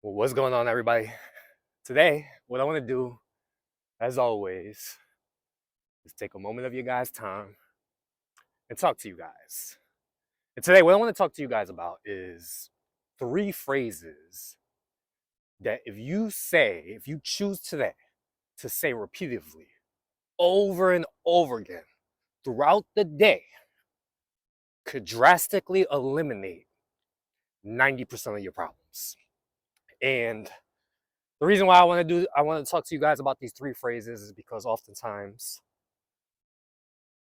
Well, what's going on, everybody? Today, what I want to do, as always, is take a moment of your guys' time and talk to you guys. And today, what I want to talk to you guys about is three phrases that if you choose today to say repeatedly over and over again throughout the day, could drastically eliminate 90% of your problems. And the reason why I want to talk to you guys about these three phrases is because oftentimes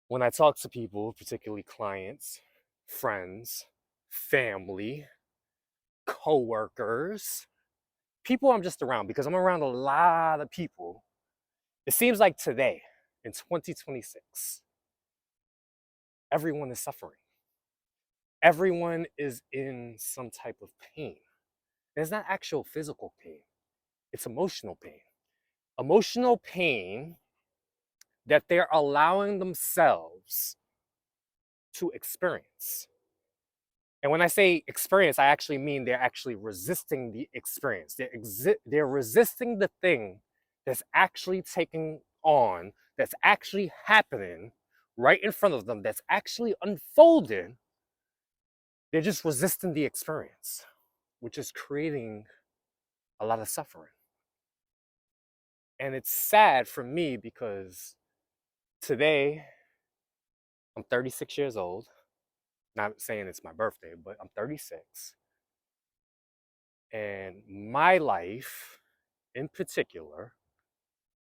when I talk to people, particularly clients, friends, family, coworkers, people I'm just around, because I'm around a lot of people, it seems like today, in 2026, everyone is suffering. Everyone is in some type of pain. And it's not actual physical pain, it's emotional pain. Emotional pain that they're allowing themselves to experience. And when I say experience, I actually mean they're actually resisting the experience. They're resisting the thing that's actually taking on, that's actually happening right in front of them, that's actually unfolding. They're just resisting the experience, which is creating a lot of suffering. And it's sad for me because today I'm 36 years old. Not saying it's my birthday, but I'm 36. And my life in particular,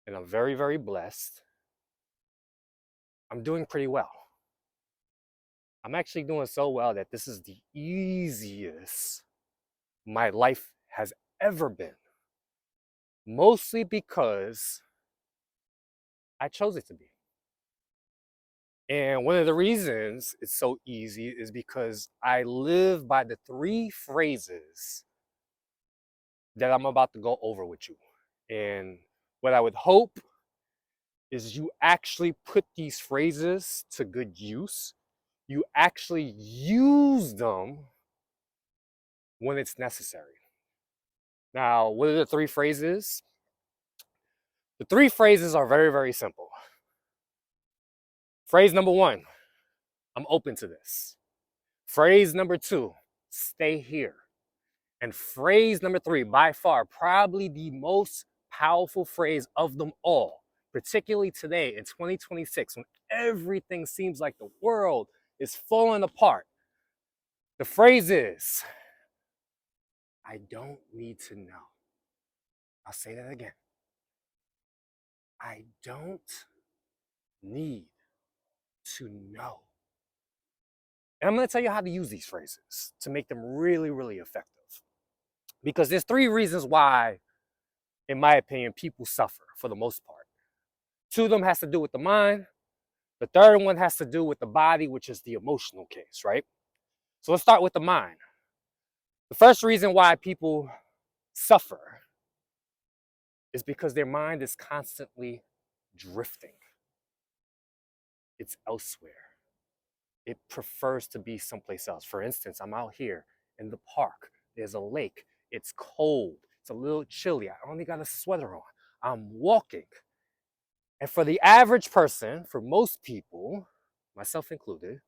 and I'm very, very blessed, I'm doing pretty well. I'm actually doing so well that this is the easiest my life has ever been. Mostly because I chose it to be. And one of the reasons it's so easy is because I live by the three phrases that I'm about to go over with you. And what I would hope is you actually put these phrases to good use. You actually use them when it's necessary. Now, what are the three phrases? The three phrases are very, very simple. Phrase number one, I'm open to this. Phrase number two, stay here. And phrase number three, by far, probably the most powerful phrase of them all, particularly today in 2026, when everything seems like the world is falling apart. The phrase is, I don't need to know. I'll say that again. I don't need to know. And I'm going to tell you how to use these phrases to make them really, really effective. Because there's three reasons why, in my opinion, people suffer for the most part. Two of them has to do with the mind. The third one has to do with the body, which is the emotional case, right? So let's start with the mind. The first reason why people suffer is because their mind is constantly drifting. It's elsewhere. It prefers to be someplace else. For instance, I'm out here in the park. There's a lake. It's cold. It's a little chilly. I only got a sweater on. I'm walking. And for the average person, for most people, myself included,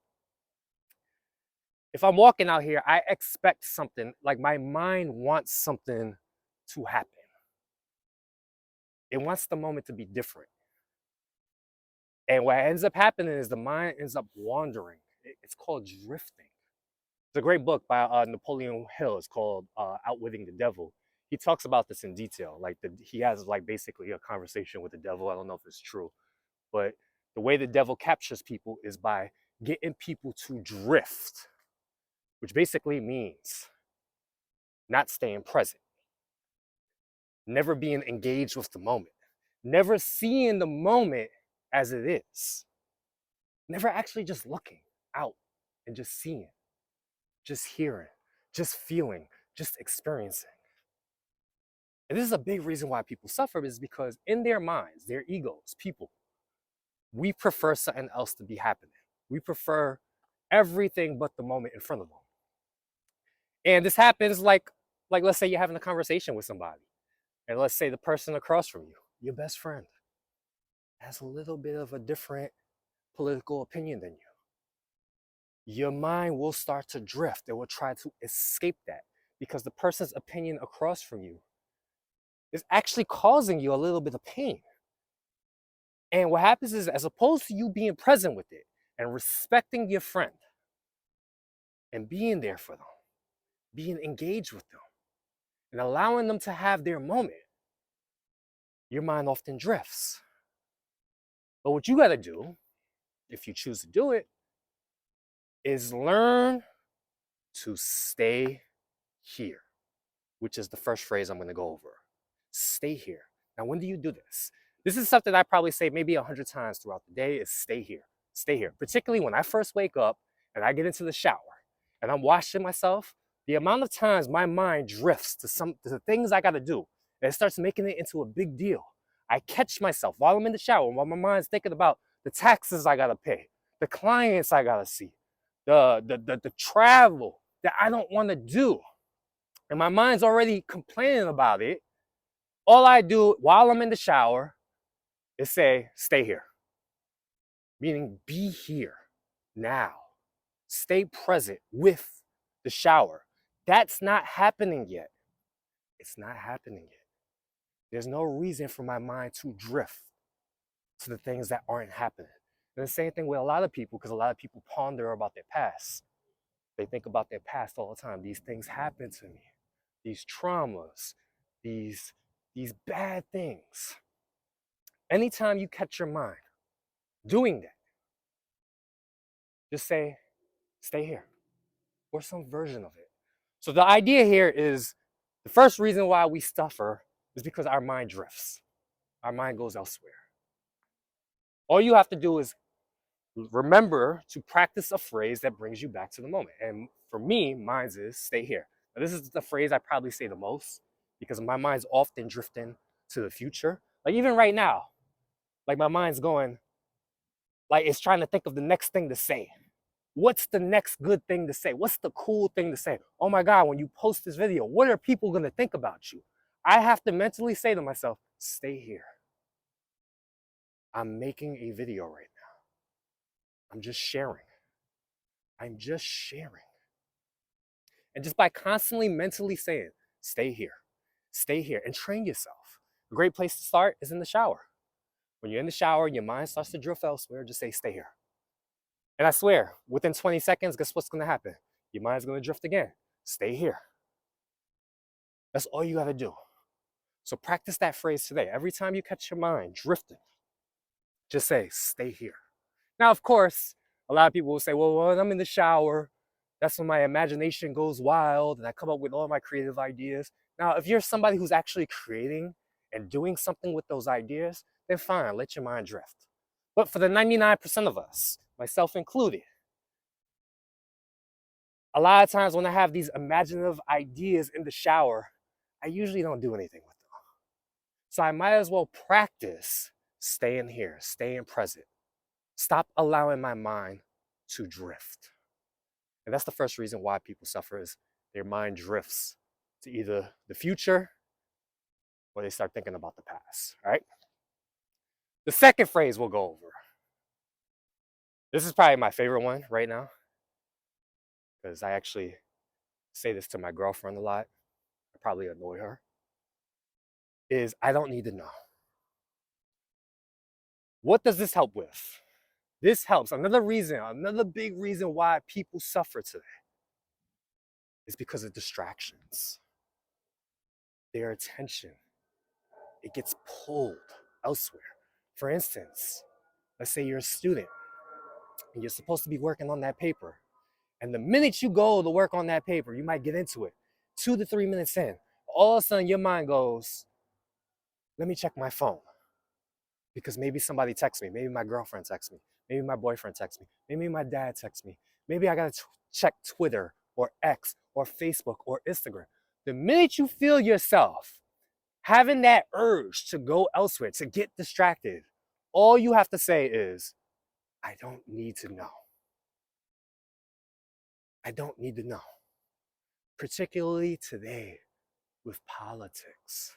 if I'm walking out here, I expect something, like my mind wants something to happen. It wants the moment to be different. And what ends up happening is the mind ends up wandering. It's called drifting. It's a great book by Napoleon Hill. It's called Outwitting the Devil. He talks about this in detail. He has like basically a conversation with the devil. I don't know if it's true, but the way the devil captures people is by getting people to drift, which basically means not staying present, never being engaged with the moment, never seeing the moment as it is, never actually just looking out and just seeing, just hearing, just feeling, just experiencing. And this is a big reason why people suffer, is because in their minds, their egos, people, we prefer something else to be happening. We prefer everything but the moment in front of them. And this happens like Like, let's say you're having a conversation with somebody, and let's say the person across from you, your best friend, has a little bit of a different political opinion than you. Your mind will start to drift. It will try to escape that because the person's opinion across from you is actually causing you a little bit of pain. And what happens is, as opposed to you being present with it and respecting your friend and being there for them, being engaged with them, and allowing them to have their moment, your mind often drifts. But what you got to do, if you choose to do it, is learn to stay here, which is the first phrase I'm going to go over. Stay here. Now, when do you do this? This is something I probably say maybe 100 times throughout the day is stay here. Stay here. Particularly when I first wake up and I get into the shower and I'm washing myself, the amount of times my mind drifts to the things I got to do, and it starts making it into a big deal. I catch myself while I'm in the shower, while my mind's thinking about the taxes I got to pay, the clients I got to see, the travel that I don't want to do. And my mind's already complaining about it. All I do while I'm in the shower is say, stay here. Meaning be here now. Stay present with the shower. That's not happening yet. It's not happening yet. There's no reason for my mind to drift to the things that aren't happening. And the same thing with a lot of people, because a lot of people ponder about their past. They think about their past all the time. These things happened to me. These traumas, these bad things. Anytime you catch your mind doing that, just say, stay here, or some version of it. So the idea here is the first reason why we suffer is because our mind drifts. Our mind goes elsewhere. All you have to do is remember to practice a phrase that brings you back to the moment. And for me, mine is stay here. Now, this is the phrase I probably say the most because my mind's often drifting to the future. Like even right now, like my mind's going, like it's trying to think of the next thing to say. What's the next good thing to say? What's the cool thing to say? Oh my God, when you post this video, what are people gonna think about you? I have to mentally say to myself, stay here. I'm making a video right now. I'm just sharing. I'm just sharing. And just by constantly mentally saying, stay here, and train yourself. A great place to start is in the shower. When you're in the shower, your mind starts to drift elsewhere, just say, stay here. And I swear, within 20 seconds, guess what's gonna happen? Your mind's gonna drift again. Stay here. That's all you gotta do. So practice that phrase today. Every time you catch your mind drifting, just say, stay here. Now, of course, a lot of people will say, well, when I'm in the shower, that's when my imagination goes wild and I come up with all my creative ideas. Now, if you're somebody who's actually creating and doing something with those ideas, then fine, let your mind drift. But for the 99% of us, myself included, a lot of times when I have these imaginative ideas in the shower, I usually don't do anything with them. So I might as well practice staying here, staying present. Stop allowing my mind to drift. And that's the first reason why people suffer is their mind drifts to either the future or they start thinking about the past, all right? The second phrase we'll go over. This is probably my favorite one right now because I actually say this to my girlfriend a lot. I probably annoy her. Is I don't need to know. What does this help with? This helps. Another big reason why people suffer today is because of distractions. Their attention, it gets pulled elsewhere. For instance, let's say you're a student and you're supposed to be working on that paper. And the minute you go to work on that paper, you might get into it. 2 to 3 minutes in, all of a sudden your mind goes, let me check my phone. Because maybe somebody texts me. Maybe my girlfriend texts me. Maybe my boyfriend texts me. Maybe my dad texts me. Maybe I gotta check Twitter or X or Facebook or Instagram. The minute you feel yourself having that urge to go elsewhere, to get distracted, all you have to say is, I don't need to know. I don't need to know. Particularly today, with politics,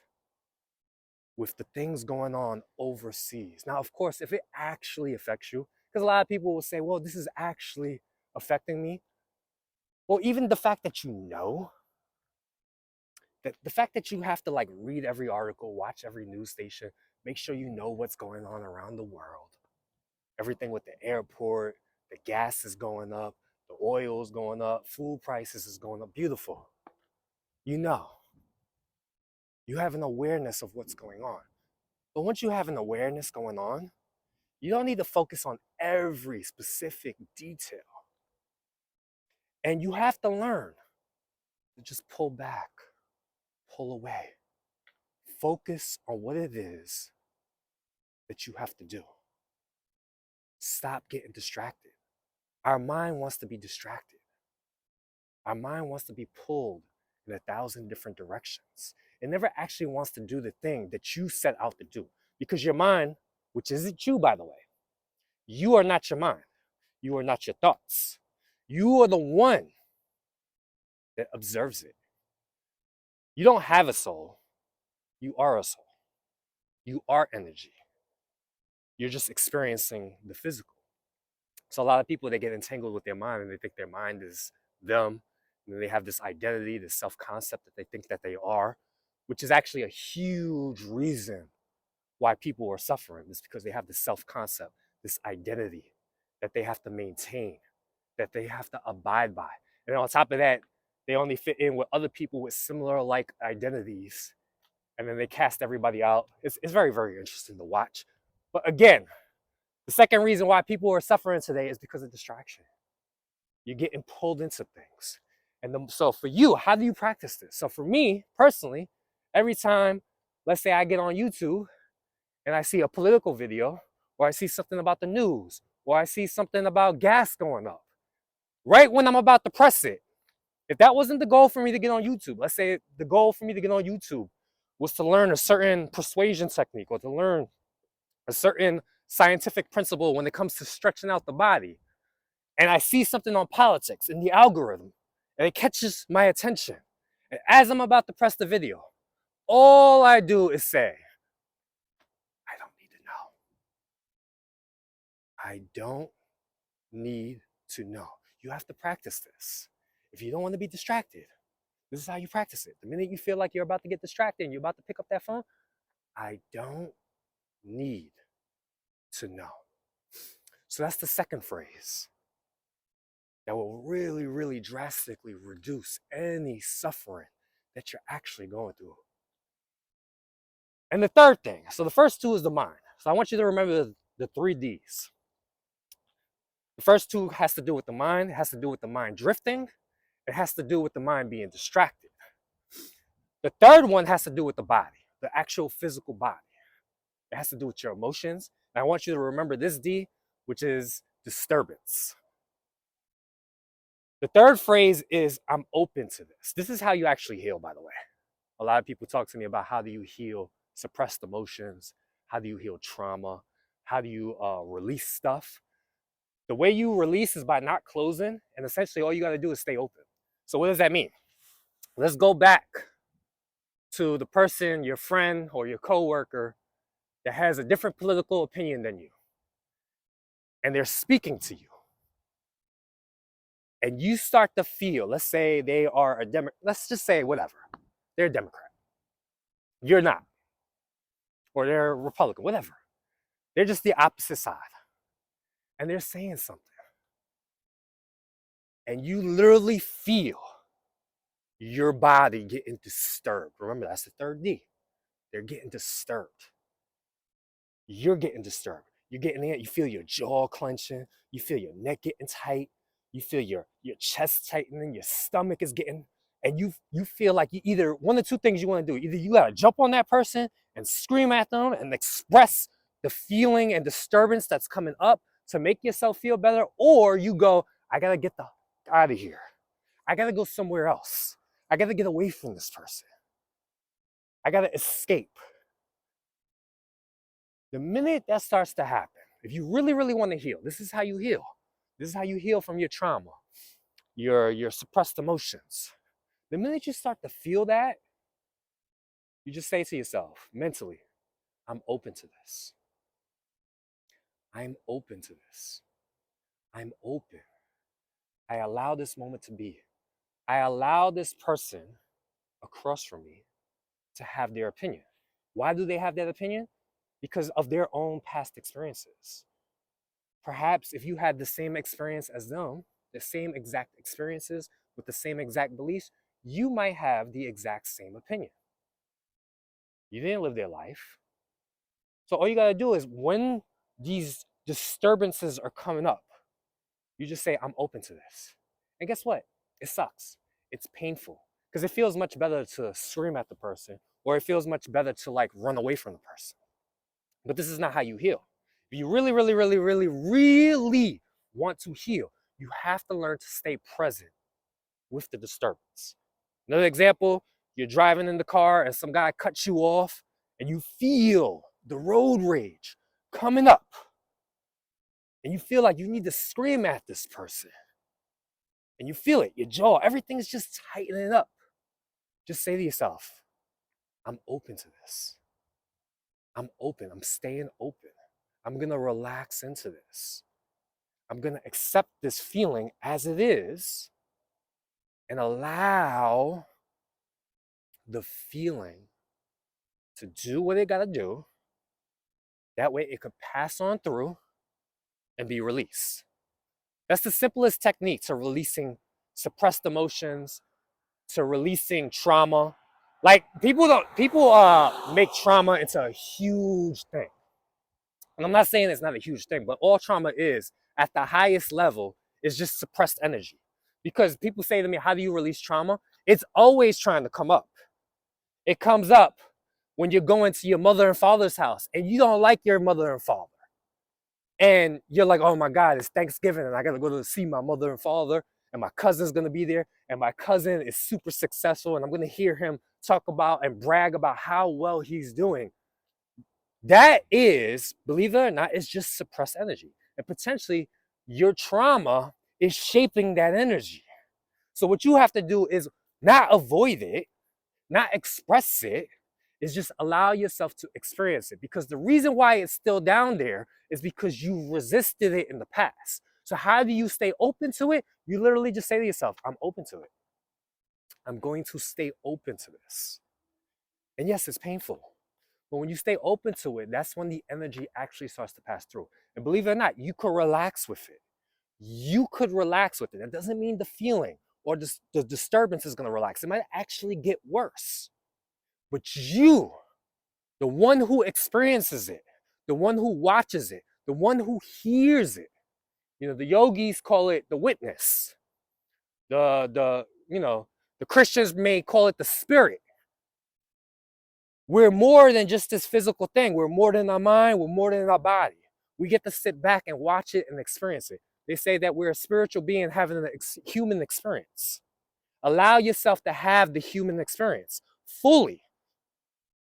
with the things going on overseas. Now, of course, if it actually affects you, because a lot of people will say, well, this is actually affecting me. Well, even the fact that you know, that the fact that you have to like read every article, watch every news station, make sure you know what's going on around the world. Everything with the airport, the gas is going up, the oil is going up, food prices is going up. Beautiful. You know, you have an awareness of what's going on. But once you have an awareness going on, you don't need to focus on every specific detail. And you have to learn to just pull back, pull away, focus on what it is that you have to do. Stop getting distracted. Our mind wants to be distracted. Our mind wants to be pulled in 1,000 different directions. It never actually wants to do the thing that you set out to do. Because your mind, which isn't you, by the way, you are not your mind. You are not your thoughts. You are the one that observes it. You don't have a soul. You are a soul. You are energy. You're just experiencing the physical. So a lot of people, they get entangled with their mind and they think their mind is them. And then they have this identity, this self-concept that they think that they are, which is actually a huge reason why people are suffering. It's because they have this self-concept, this identity that they have to maintain, that they have to abide by. And on top of that, they only fit in with other people with similar like identities. And then they cast everybody out. It's very, very interesting to watch. But again, the second reason why people are suffering today is because of distraction. You're getting pulled into things. So for you, how do you practice this? So for me, personally, every time, let's say I get on YouTube and I see a political video, or I see something about the news, or I see something about gas going up, right when I'm about to press it, if that wasn't the goal for me to get on YouTube, let's say the goal for me to get on YouTube was to learn a certain persuasion technique or to learn a certain scientific principle when it comes to stretching out the body, and I see something on politics in the algorithm, and it catches my attention, and as I'm about to press the video, all I do is say, I don't need to know. I don't need to know. You have to practice this. If you don't want to be distracted, this is how you practice it. The minute you feel like you're about to get distracted and you're about to pick up that phone, I don't need to know. So that's the second phrase that will really, really drastically reduce any suffering that you're actually going through. And the third thing, so the first two is the mind. So I want you to remember the 3 Ds. The first two has to do with the mind. It has to do with the mind drifting. It has to do with the mind being distracted. The third one has to do with the body, the actual physical body. It has to do with your emotions. And I want you to remember this D, which is disturbance. The third phrase is, I'm open to this. This is how you actually heal, by the way. A lot of people talk to me about how do you heal suppressed emotions? How do you heal trauma? How do you release stuff? The way you release is by not closing, and essentially all you got to do is stay open. So what does that mean? Let's go back to the person, your friend or your coworker that has a different political opinion than you, and they're speaking to you. And you start to feel, let's say they are a Democrat, let's just say whatever, they're a Democrat. You're not. Or they're a Republican, whatever. They're just the opposite side. And they're saying something. And you literally feel your body getting disturbed. Remember, that's the third D. They're getting disturbed. You're getting disturbed. You're getting in, you feel your jaw clenching, you feel your neck getting tight, you feel your chest tightening, your stomach is getting, and you feel like you either, one of 2 things you want to do. Either you gotta jump on that person and scream at them and express the feeling and disturbance that's coming up to make yourself feel better, or you go, I gotta get the out of here. I gotta go somewhere else. I gotta get away from this person. I gotta escape. The minute that starts to happen, if you really, really want to heal, this is how you heal. This is how you heal from your trauma, your suppressed emotions. The minute you start to feel that, You just say to yourself mentally, I'm open to this. I'm open to this. I'm open. I allow this moment to be. I allow this person across from me to have their opinion. Why do they have that opinion? Because of their own past experiences. Perhaps if you had the same experience as them, the same exact experiences with the same exact beliefs, you might have the exact same opinion. You didn't live their life. So all you got to do is when these disturbances are coming up, you just say, I'm open to this. And guess what? It sucks. It's painful because it feels much better to scream at the person, or it feels much better to like run away from the person. But this is not how you heal. If you really, really, really, really, really want to heal, you have to learn to stay present with the disturbance. Another example, you're driving in the car and some guy cuts you off and you feel the road rage coming up. And you feel like you need to scream at this person. And you feel it, your jaw, everything's just tightening up. Just say to yourself, I'm open to this. I'm open, I'm staying open. I'm gonna relax into this. I'm gonna accept this feeling as it is and allow the feeling to do what it gotta do. That way it could pass on through and be released. That's the simplest technique to releasing suppressed emotions, to releasing trauma. Like people make trauma into a huge thing. And I'm not saying it's not a huge thing, but all trauma is at the highest level is just suppressed energy. Because people say to me, how do you release trauma? It's always trying to come up. It comes up when you're going to your mother and father's house and you don't like your mother and father. And you're like, oh my God, it's Thanksgiving and I gotta go to see my mother and father and my cousin's gonna be there and my cousin is super successful and I'm gonna hear him talk about and brag about how well he's doing. That is, believe it or not, it's just suppressed energy. And potentially your trauma is shaping that energy. So what you have to do is not avoid it, not express it, is just allow yourself to experience it. Because the reason why it's still down there is because you resisted it in the past. So how do you stay open to it? You literally just say to yourself, I'm open to it. I'm going to stay open to this. And yes, it's painful. But when you stay open to it, that's when the energy actually starts to pass through. And believe it or not, you could relax with it. You could relax with it. That doesn't mean the feeling or the disturbance is going to relax. It might actually get worse. But you, the one who experiences it, the one who watches it, the one who hears it, the yogis call it the witness. The Christians may call it the spirit. We're more than just this physical thing. We're more than our mind. We're more than our body. We get to sit back and watch it and experience it. They say that we're a spiritual being having a human experience. Allow yourself to have the human experience fully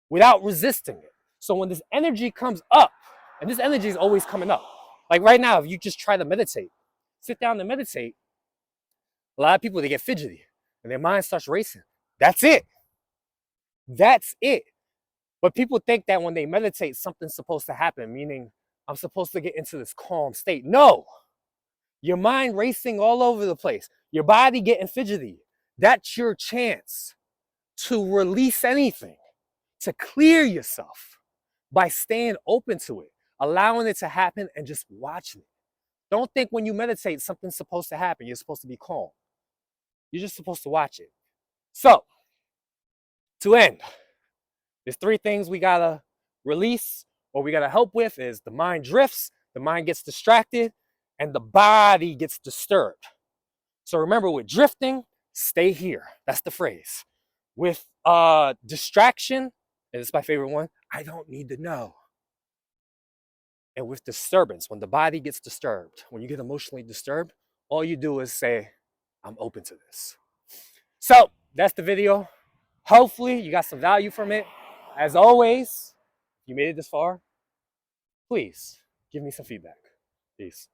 without resisting it. So when this energy comes up, and this energy is always coming up. Like right now, if you just try to meditate, sit down and meditate, a lot of people, they get fidgety and their mind starts racing. That's it. That's it. But people think that when they meditate, something's supposed to happen, meaning I'm supposed to get into this calm state. No. Your mind racing all over the place. Your body getting fidgety. That's your chance to release anything, to clear yourself by staying open to it, allowing it to happen and just watching it. Don't think when you meditate, something's supposed to happen. You're supposed to be calm. You're just supposed to watch it. So, to end, there's 3 things we gotta release or we gotta help with is the mind drifts, the mind gets distracted, and the body gets disturbed. So remember with drifting, stay here. That's the phrase. With distraction, and it's my favorite one, I don't need to know. And with disturbance, when the body gets disturbed, when you get emotionally disturbed, all you do is say, I'm open to this. So that's the video. Hopefully you got some value from it. As always, if you made it this far, please give me some feedback. Peace.